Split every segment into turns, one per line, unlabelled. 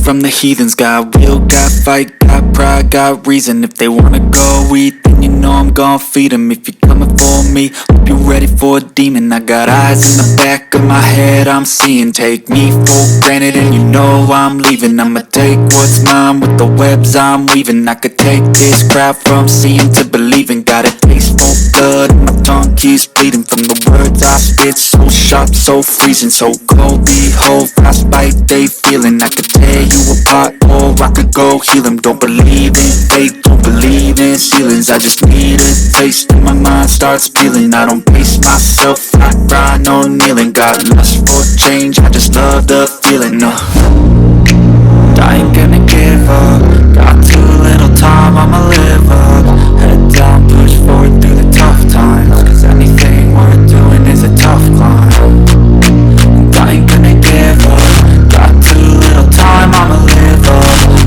from the heathens. Got will, got fight, got pride, got reason. If they wanna go eat, then you know I'm gon' feed them. If you're coming for me, hope you're ready for a demon. I got eyes in the back of my head, I'm seeing. Take me for granted and you know I'm leaving. I'ma take what's mine with the webs I'm weaving. I could take this crowd from seeing to believing. Got a taste for blood and my tongue keeps bleeding from the words I spit. So sharp, so freezing, so cold. Behold, frostbite they feeling. I could tear you apart or I could go heal them. Don't believe in fate, don't believe in ceilings. I just need a taste and my mind starts peeling. I don't pace myself, I grind on kneeling. Got lust for change, I just love the feeling. I ain't gonna give up. Got too little time, I'ma live up. Head down, push forward through the tough times. Cause anything worth doing is a tough climb. And I ain't gonna give up. Got too little time, I'ma live up.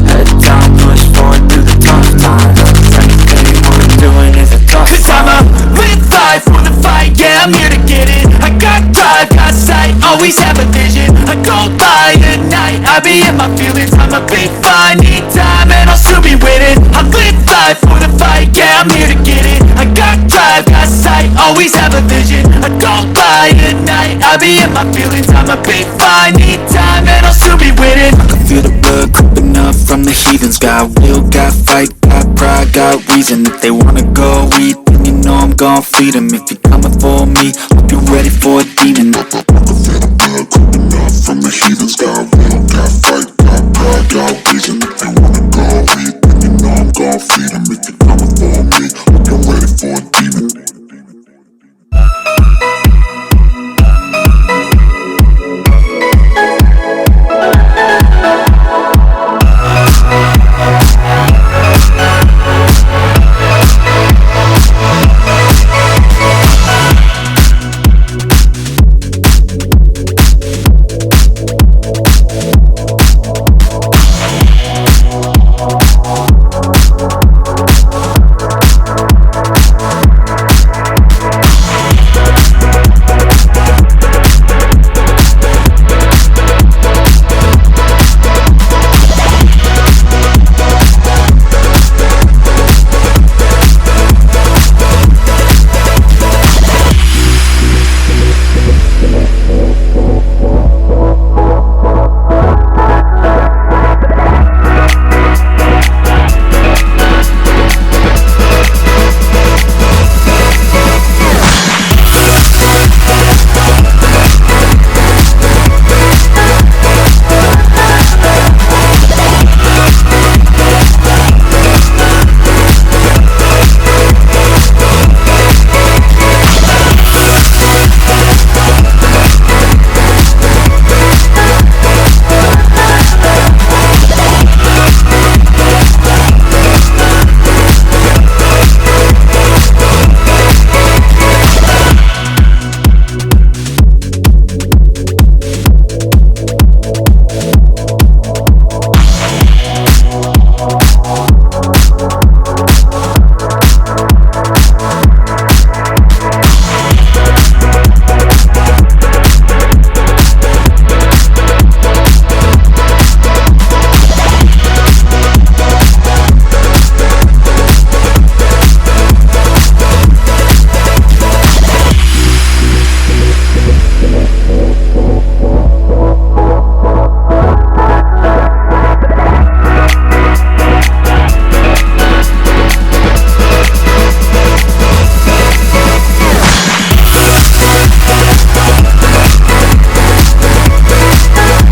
Head down, push forward through the tough times. Cause anything worth doing is a tough climb. Cause I'ma live life for the fight, yeah, I'm here to get it. I got drive, got sight, always have a vision. I go by at night, I be in my feelings. I'ma be fine, need time, and I'll still be with it. I live life for the fight, yeah, I'm here to get it. I got drive, got sight, always have a vision. I go by at night, I be in my feelings. I'ma be fine, need time, and I'll still be with it. I can feel the blood creeping up from the heathens. Got will, got fight, got pride, got reason. If they wanna go eat, then you know I'm gon' feed them. If you're coming for me, hope you're ready for a demon. I can feel the blood creeping up from the heathens. Got will,